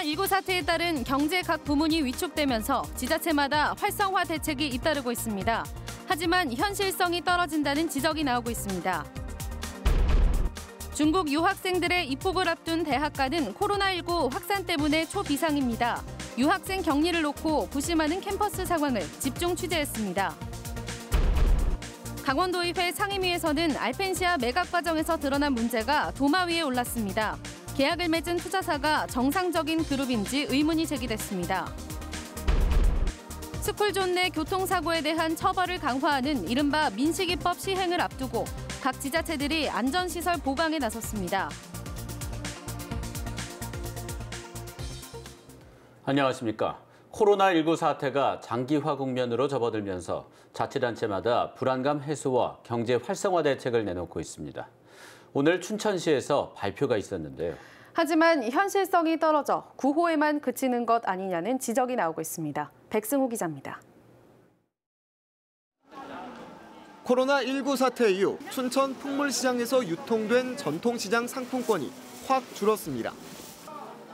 코로나19 사태에 따른 경제 각 부문이 위축되면서 지자체마다 활성화 대책이 잇따르고 있습니다. 하지만 현실성이 떨어진다는 지적이 나오고 있습니다. 중국 유학생들의 입국을 앞둔 대학가는 코로나19 확산 때문에 초비상입니다. 유학생 격리를 놓고 부심하는 캠퍼스 상황을 집중 취재했습니다. 강원도의회 상임위에서는 알펜시아 매각 과정에서 드러난 문제가 도마 위에 올랐습니다. 계약을 맺은 투자사가 정상적인 그룹인지 의문이 제기됐습니다. 스쿨존 내 교통사고에 대한 처벌을 강화하는 이른바 민식이법 시행을 앞두고 각 지자체들이 안전시설 보강에 나섰습니다. 안녕하십니까. 코로나19 사태가 장기화 국면으로 접어들면서 자치단체마다 불안감 해소와 경제 활성화 대책을 내놓고 있습니다. 오늘 춘천시에서 발표가 있었는데요. 하지만 현실성이 떨어져 구호에만 그치는 것 아니냐는 지적이 나오고 있습니다. 백승호 기자입니다. 코로나19 사태 이후 춘천 풍물시장에서 유통된 전통시장 상품권이 확 줄었습니다.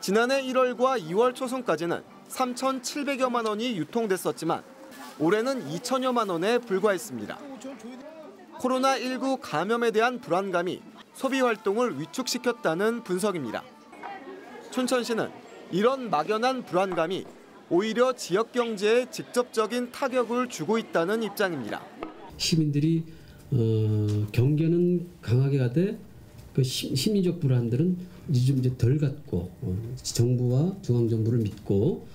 지난해 1월과 2월 초순까지는 3,700여만 원이 유통됐었지만 올해는 2천여만 원에 불과했습니다. 코로나19 감염에 대한 불안감이 소비 활동을 위축시켰다는 분석입니다. 춘천시는 이런 막연한 불안감이 오히려 지역 경제에 직접적인 타격을 주고 있다는 입장입니다. 시민들이 경계는 강하게 가되 그 심리적 불안들은 이제 덜 갖고 정부와 중앙정부를 믿고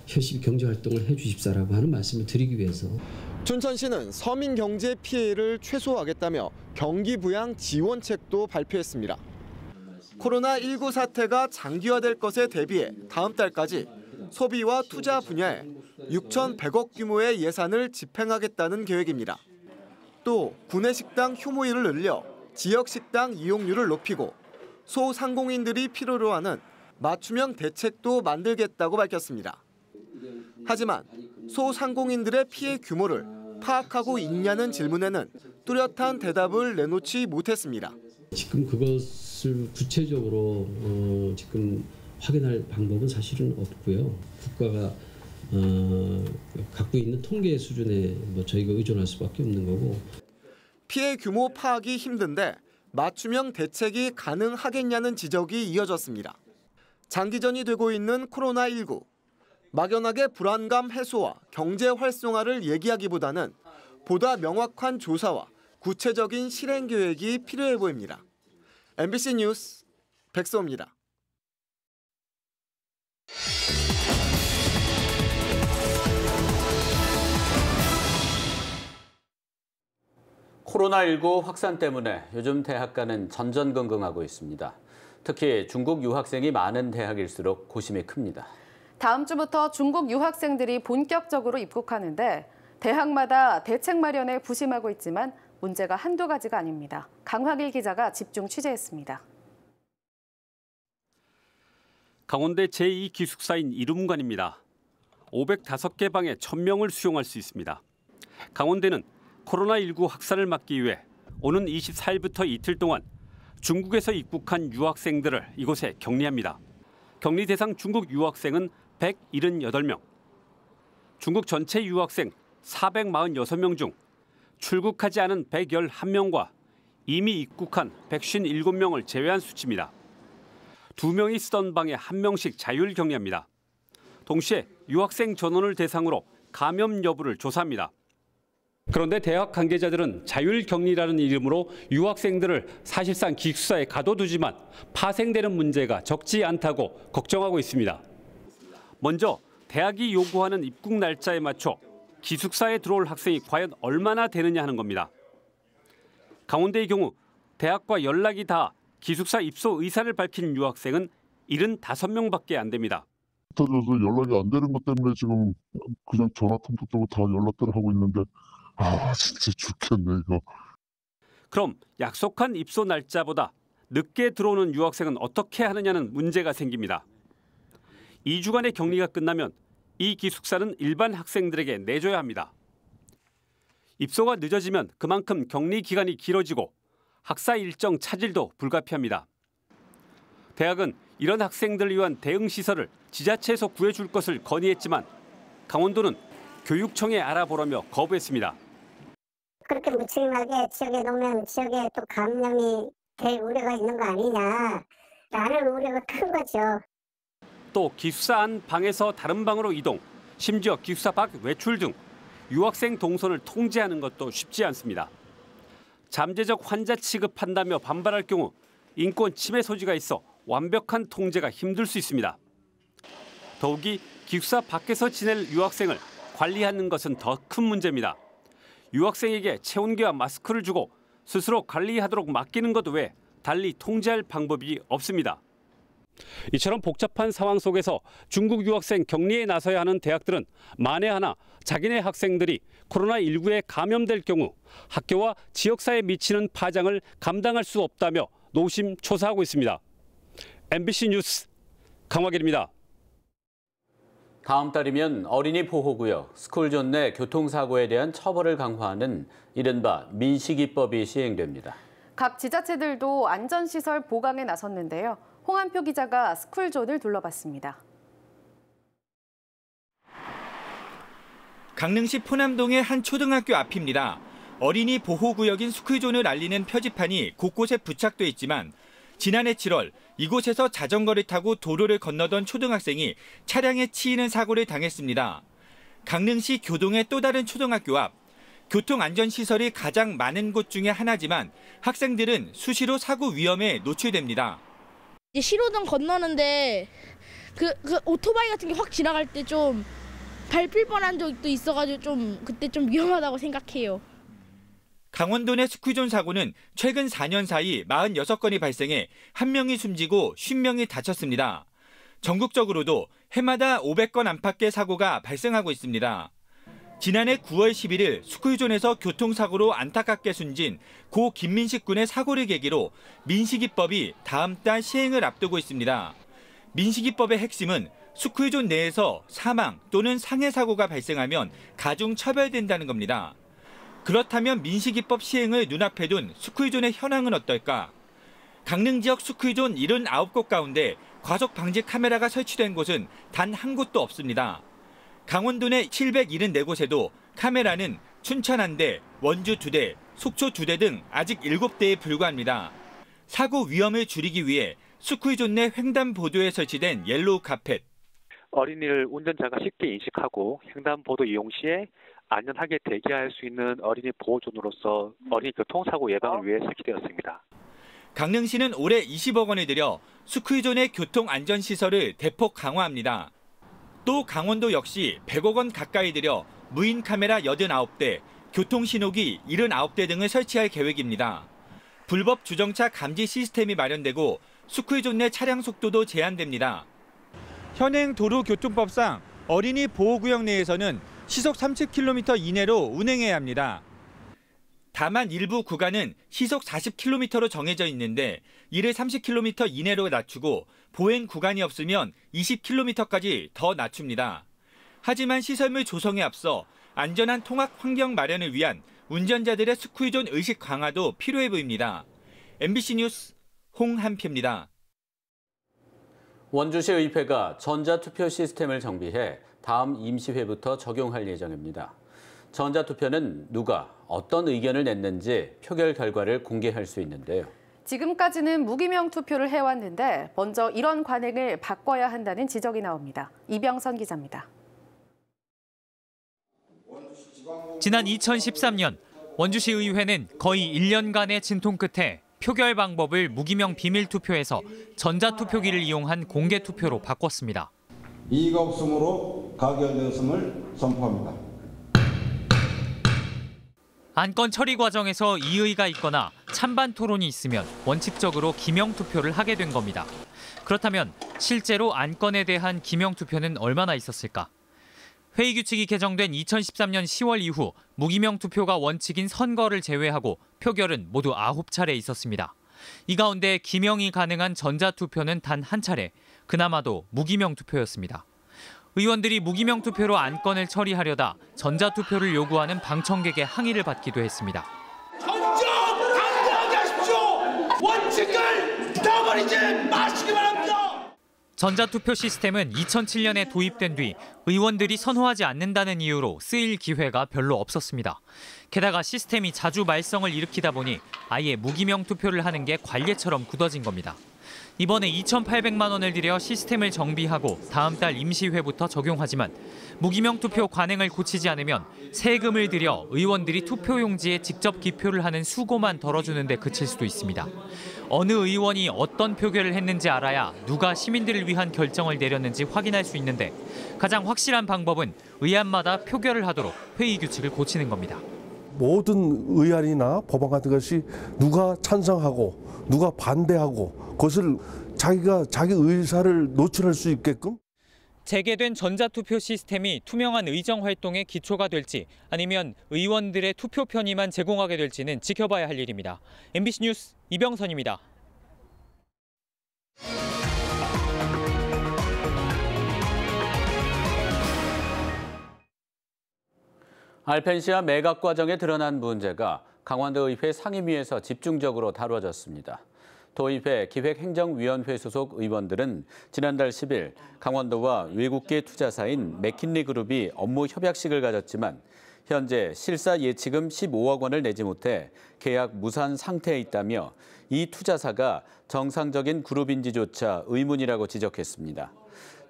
열심히 경제활동을 해주십사라고 하는 말씀을 드리기 위해서. 춘천시는 서민 경제 피해를 최소화하겠다며 경기 부양 지원책도 발표했습니다. 코로나19 사태가 장기화될 것에 대비해 다음 달까지 소비와 투자 분야에 6,100억 규모의 예산을 집행하겠다는 계획입니다. 또 구내식당 휴무일을 늘려 지역식당 이용률을 높이고 소상공인들이 필요로 하는 맞춤형 대책도 만들겠다고 밝혔습니다. 하지만 소상공인들의 피해 규모를 파악하고 있냐는 질문에는 뚜렷한 대답을 내놓지 못했습니다. 지금 그것을 구체적으로 지금 확인할 방법은 사실은 없고요. 국가가 갖고 있는 통계 수준에 저희가 의존할 수밖에 없는 거고. 피해 규모 파악이 힘든데 맞춤형 대책이 가능하겠냐는 지적이 이어졌습니다. 장기전이 되고 있는 코로나19. 막연하게 불안감 해소와 경제 활성화를 얘기하기보다는 보다 명확한 조사와 구체적인 실행 계획이 필요해 보입니다. MBC 뉴스 백소입니다. 코로나19 확산 때문에 요즘 대학가는 전전긍긍하고 있습니다. 특히 중국 유학생이 많은 대학일수록 고심이 큽니다. 다음 주부터 중국 유학생들이 본격적으로 입국하는데 대학마다 대책 마련에 부심하고 있지만 문제가 한두 가지가 아닙니다. 강화길 기자가 집중 취재했습니다. 강원대 제2기숙사인 이름관입니다. 505개 방에 1,000명을 수용할 수 있습니다. 강원대는 코로나19 확산을 막기 위해 오는 24일부터 이틀 동안 중국에서 입국한 유학생들을 이곳에 격리합니다. 격리 대상 중국 유학생은 178명. 중국 전체 유학생 446명 중 출국하지 않은 111명과 이미 입국한 157명을 제외한 수치입니다. 2명이 쓰던 방에 1명씩 자율 격리합니다. 동시에 유학생 전원을 대상으로 감염 여부를 조사합니다. 그런데 대학 관계자들은 자율격리라는 이름으로 유학생들을 사실상 기숙사에 가둬두지만 파생되는 문제가 적지 않다고 걱정하고 있습니다. 먼저 대학이 요구하는 입국 날짜에 맞춰 기숙사에 들어올 학생이 과연 얼마나 되느냐 하는 겁니다. 강원대의 경우 대학과 연락이 닿아 기숙사 입소 의사를 밝힌 유학생은 75명밖에 안 됩니다. 연락이 안 되는 것 때문에 지금 그냥 전화 통보 뜨고 다 연락들을 하고 있는데 진짜 죽겠네 이거. 그럼 약속한 입소 날짜보다 늦게 들어오는 유학생은 어떻게 하느냐는 문제가 생깁니다. 2주간의 격리가 끝나면 이 기숙사는 일반 학생들에게 내줘야 합니다. 입소가 늦어지면 그만큼 격리 기간이 길어지고 학사 일정 차질도 불가피합니다. 대학은 이런 학생들을 위한 대응 시설을 지자체에서 구해줄 것을 건의했지만 강원도는 교육청에 알아보라며 거부했습니다. 그렇게 무책임하게 지역에 놓으면 지역에 또 감염이 될 우려가 있는 거 아니냐라는 우려가 큰 거죠. 또 기숙사 안 방에서 다른 방으로 이동, 심지어 기숙사 밖 외출 등 유학생 동선을 통제하는 것도 쉽지 않습니다. 잠재적 환자 취급한다며 반발할 경우 인권 침해 소지가 있어 완벽한 통제가 힘들 수 있습니다. 더욱이 기숙사 밖에서 지낼 유학생을 관리하는 것은 더 큰 문제입니다. 유학생에게 체온계와 마스크를 주고 스스로 관리하도록 맡기는 것 외에 달리 통제할 방법이 없습니다. 이처럼 복잡한 상황 속에서 중국 유학생 격리에 나서야 하는 대학들은 만에 하나 자기네 학생들이 코로나19에 감염될 경우 학교와 지역사회에 미치는 파장을 감당할 수 없다며 노심초사하고 있습니다. MBC 뉴스 강화길입니다. 다음 달이면 어린이 보호구역, 스쿨존 내 교통사고에 대한 처벌을 강화하는 이른바 민식이법이 시행됩니다. 각 지자체들도 안전시설 보강에 나섰는데요. 홍한표 기자가 스쿨존을 둘러봤습니다. 강릉시 포남동의 한 초등학교 앞입니다. 어린이 보호구역인 스쿨존을 알리는 표지판이 곳곳에 부착돼 있지만 지난해 7월 이곳에서 자전거를 타고 도로를 건너던 초등학생이 차량에 치이는 사고를 당했습니다. 강릉시 교동의 또 다른 초등학교 앞. 교통안전시설이 가장 많은 곳 중에 하나지만 학생들은 수시로 사고 위험에 노출됩니다. 시로등 건너는데 그 오토바이 같은 게 확 지나갈 때 좀 밟힐 뻔한 적도 있어가지고 그때 좀 위험하다고 생각해요. 강원도 내 스쿨존 사고는 최근 4년 사이 46건이 발생해 1명이 숨지고 50명이 다쳤습니다. 전국적으로도 해마다 500건 안팎의 사고가 발생하고 있습니다. 지난해 9월 11일 스쿨존에서 교통사고로 안타깝게 숨진 고 김민식 군의 사고를 계기로 민식이법이 다음 달 시행을 앞두고 있습니다. 민식이법의 핵심은 스쿨존 내에서 사망 또는 상해 사고가 발생하면 가중 처벌된다는 겁니다. 그렇다면 민식이법 시행을 눈앞에 둔 스쿨존의 현황은 어떨까? 강릉 지역 스쿨존 79곳 가운데 과속 방지 카메라가 설치된 곳은 단 한 곳도 없습니다. 강원도 내 774곳에도 카메라는 춘천 1대, 원주 2대, 속초 2대 등 아직 7대에 불과합니다. 사고 위험을 줄이기 위해 스쿨존 내 횡단보도에 설치된 옐로우 카펫. 어린이를 운전자가 쉽게 인식하고 횡단보도 이용 시에 안전하게 대기할 수 있는 어린이 보호존으로서 어린이 교통사고 예방을 위해 설치되었습니다. 강릉시는 올해 20억 원을 들여 스쿨존의 교통안전시설을 대폭 강화합니다. 또 강원도 역시 100억 원 가까이 들여 무인 카메라 89대, 교통신호기 79대 등을 설치할 계획입니다. 불법 주정차 감지 시스템이 마련되고 스쿨존 내 차량 속도도 제한됩니다. 현행 도로교통법상 어린이 보호구역 내에서는 시속 30km 이내로 운행해야 합니다. 다만 일부 구간은 시속 40km로 정해져 있는데 이를 30km 이내로 낮추고 보행 구간이 없으면 20km까지 더 낮춥니다. 하지만 시설물 조성에 앞서 안전한 통학 환경 마련을 위한 운전자들의 스쿨존 의식 강화도 필요해 보입니다. MBC 뉴스 홍한표입니다. 원주시 의회가 전자투표 시스템을 정비해 다음 임시회부터 적용할 예정입니다. 전자투표는 누가 어떤 의견을 냈는지 표결 결과를 공개할 수 있는데요. 지금까지는 무기명 투표를 해왔는데 먼저 이런 관행을 바꿔야 한다는 지적이 나옵니다. 이병선 기자입니다. 지난 2013년 원주시 의회는 거의 1년간의 진통 끝에 표결 방법을 무기명 비밀투표에서 전자투표기를 이용한 공개투표로 바꿨습니다. 이의가 없으므로 가결되었음을 선포합니다. 안건 처리 과정에서 이의가 있거나 찬반 토론이 있으면 원칙적으로 기명투표를 하게 된 겁니다. 그렇다면 실제로 안건에 대한 기명투표는 얼마나 있었을까? 회의 규칙이 개정된 2013년 10월 이후 무기명 투표가 원칙인 선거를 제외하고 표결은 모두 9차례 있었습니다. 이 가운데 기명이 가능한 전자투표는 단 한 차례, 그나마도 무기명 투표였습니다. 의원들이 무기명 투표로 안건을 처리하려다 전자투표를 요구하는 방청객의 항의를 받기도 했습니다. 정정 당당하게 하십시오. 원칙을 잃어버리지 마시기 바랍니다. 전자투표 시스템은 2007년에 도입된 뒤 의원들이 선호하지 않는다는 이유로 쓰일 기회가 별로 없었습니다. 게다가 시스템이 자주 말썽을 일으키다 보니 아예 무기명 투표를 하는 게 관례처럼 굳어진 겁니다. 이번에 2,800만 원을 들여 시스템을 정비하고 다음 달 임시회부터 적용하지만 무기명 투표 관행을 고치지 않으면 세금을 들여 의원들이 투표용지에 직접 기표를 하는 수고만 덜어주는 데 그칠 수도 있습니다. 어느 의원이 어떤 표결을 했는지 알아야 누가 시민들을 위한 결정을 내렸는지 확인할 수 있는데 가장 확실한 방법은 의안마다 표결을 하도록 회의 규칙을 고치는 겁니다. 모든 의안이나 법안 같은 것이 누가 찬성하고 누가 반대하고 그것을 자기 의사를 노출할 수 있게끔 재개된 전자투표 시스템이 투명한 의정 활동의 기초가 될지 아니면 의원들의 투표 편의만 제공하게 될지는 지켜봐야 할 일입니다. MBC 뉴스 이병선입니다. 알펜시아 매각 과정에 드러난 문제가 강원도의회 상임위에서 집중적으로 다뤄졌습니다. 도의회 기획행정위원회 소속 의원들은 지난달 10일 강원도와 외국계 투자사인 맥킨리 그룹이 업무 협약식을 가졌지만 현재 실사 예치금 15억 원을 내지 못해 계약 무산 상태에 있다며 이 투자사가 정상적인 그룹인지조차 의문이라고 지적했습니다.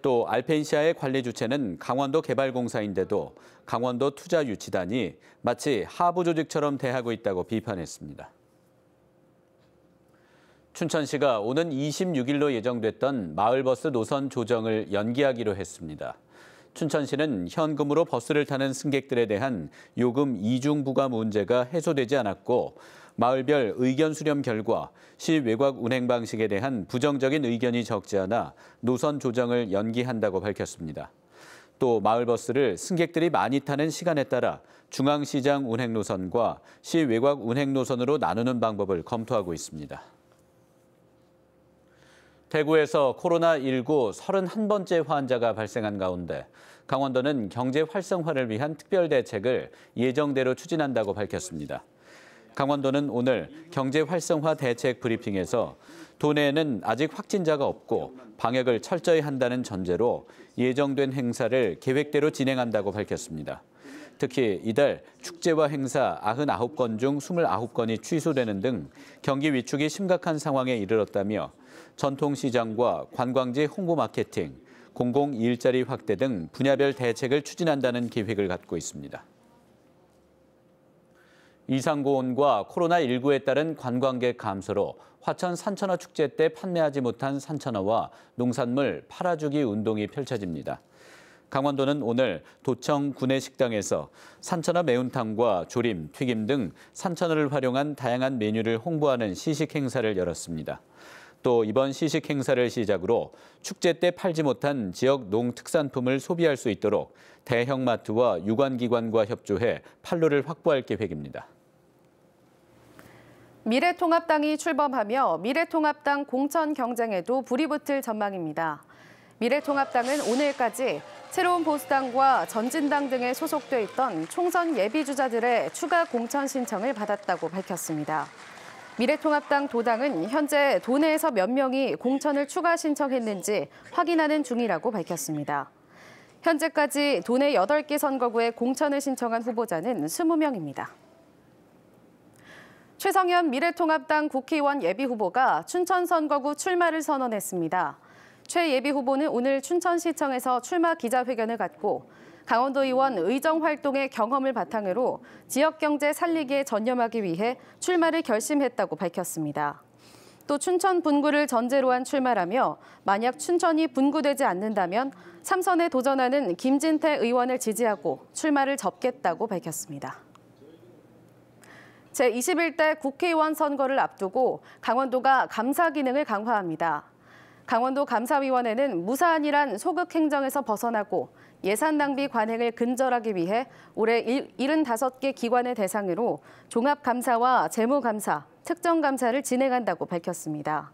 또 알펜시아의 관리 주체는 강원도 개발공사인데도 강원도 투자유치단이 마치 하부 조직처럼 대하고 있다고 비판했습니다. 춘천시가 오는 26일로 예정됐던 마을버스 노선 조정을 연기하기로 했습니다. 춘천시는 현금으로 버스를 타는 승객들에 대한 요금 이중 부과 문제가 해소되지 않았고 마을별 의견 수렴 결과 시 외곽 운행 방식에 대한 부정적인 의견이 적지 않아 노선 조정을 연기한다고 밝혔습니다. 또 마을버스를 승객들이 많이 타는 시간에 따라 중앙시장 운행 노선과 시 외곽 운행 노선으로 나누는 방법을 검토하고 있습니다. 대구에서 코로나19 31번째 환자가 발생한 가운데 강원도는 경제 활성화를 위한 특별 대책을 예정대로 추진한다고 밝혔습니다. 강원도는 오늘 경제 활성화 대책 브리핑에서 도내에는 아직 확진자가 없고 방역을 철저히 한다는 전제로 예정된 행사를 계획대로 진행한다고 밝혔습니다. 특히 이달 축제와 행사 99건 중 29건이 취소되는 등 경기 위축이 심각한 상황에 이르렀다며 전통시장과 관광지 홍보 마케팅, 공공 일자리 확대 등 분야별 대책을 추진한다는 계획을 갖고 있습니다. 이상고온과 코로나19에 따른 관광객 감소로 화천 산천어 축제 때 판매하지 못한 산천어와 농산물 팔아주기 운동이 펼쳐집니다. 강원도는 오늘 도청 구내식당에서 산천어 매운탕과 조림, 튀김 등 산천어를 활용한 다양한 메뉴를 홍보하는 시식 행사를 열었습니다. 또 이번 시식 행사를 시작으로 축제 때 팔지 못한 지역 농특산품을 소비할 수 있도록 대형마트와 유관기관과 협조해 판로를 확보할 계획입니다. 미래통합당이 출범하며 미래통합당 공천 경쟁에도 불이 붙을 전망입니다. 미래통합당은 오늘까지 새로운 보수당과 전진당 등에 소속돼 있던 총선 예비주자들의 추가 공천 신청을 받았다고 밝혔습니다. 미래통합당 도당은 현재 도내에서 몇 명이 공천을 추가 신청했는지 확인하는 중이라고 밝혔습니다. 현재까지 도내 8개 선거구에 공천을 신청한 후보자는 20명입니다. 최성현 미래통합당 국회의원 예비후보가 춘천 선거구 출마를 선언했습니다. 최 예비후보는 오늘 춘천시청에서 출마 기자회견을 갖고 강원도 의원 의정활동의 경험을 바탕으로 지역경제 살리기에 전념하기 위해 출마를 결심했다고 밝혔습니다. 또 춘천 분구를 전제로 한 출마라며 만약 춘천이 분구되지 않는다면 3선에 도전하는 김진태 의원을 지지하고 출마를 접겠다고 밝혔습니다. 제21대 국회의원 선거를 앞두고 강원도가 감사 기능을 강화합니다. 강원도 감사위원회는 무사안이란 소극 행정에서 벗어나고 예산 낭비 관행을 근절하기 위해 올해 75개 기관을 대상으로 종합감사와 재무감사, 특정감사를 진행한다고 밝혔습니다.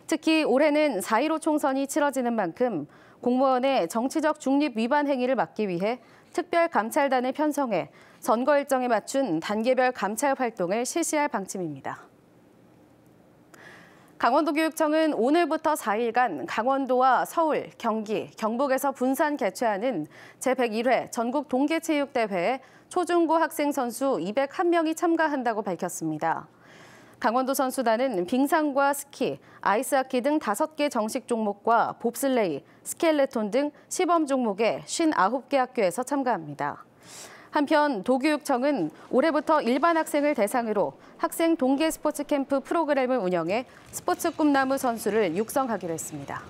특히 올해는 4.15 총선이 치러지는 만큼 공무원의 정치적 중립 위반 행위를 막기 위해 특별감찰단을 편성해 선거 일정에 맞춘 단계별 감찰 활동을 실시할 방침입니다. 강원도교육청은 오늘부터 4일간 강원도와 서울, 경기, 경북에서 분산 개최하는 제101회 전국 동계체육대회에 초중고 학생 선수 201명이 참가한다고 밝혔습니다. 강원도 선수단은 빙상과 스키, 아이스하키 등 5개 정식 종목과 봅슬레이, 스켈레톤 등 시범 종목에 59개 학교에서 참가합니다. 한편 도교육청은 올해부터 일반 학생을 대상으로 학생 동계 스포츠 캠프 프로그램을 운영해 스포츠 꿈나무 선수를 육성하기로 했습니다.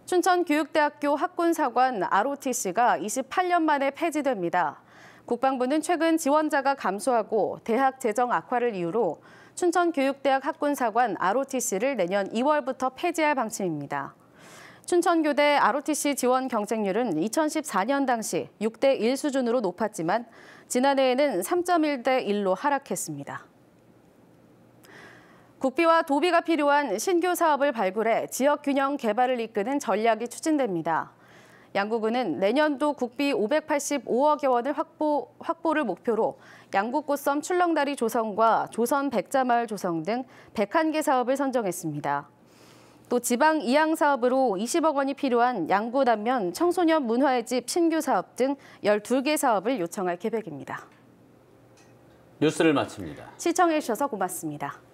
춘천교육대학교 학군사관 ROTC가 28년 만에 폐지됩니다. 국방부는 최근 지원자가 감소하고 대학 재정 악화를 이유로 춘천교육대학 학군사관 ROTC를 내년 2월부터 폐지할 방침입니다. 춘천교대 ROTC 지원 경쟁률은 2014년 당시 6대 1 수준으로 높았지만 지난해에는 3.1대 1로 하락했습니다. 국비와 도비가 필요한 신규 사업을 발굴해 지역 균형 개발을 이끄는 전략이 추진됩니다. 양구군은 내년도 국비 585억여 원을 확보를 목표로 양구꽃섬 출렁다리 조성과 조선 백자마을 조성 등 101개 사업을 선정했습니다. 또 지방 이양 사업으로 20억 원이 필요한 양구 단면 청소년 문화의 집 신규 사업 등 12개 사업을 요청할 계획입니다. 뉴스를 마칩니다. 시청해 주셔서 고맙습니다.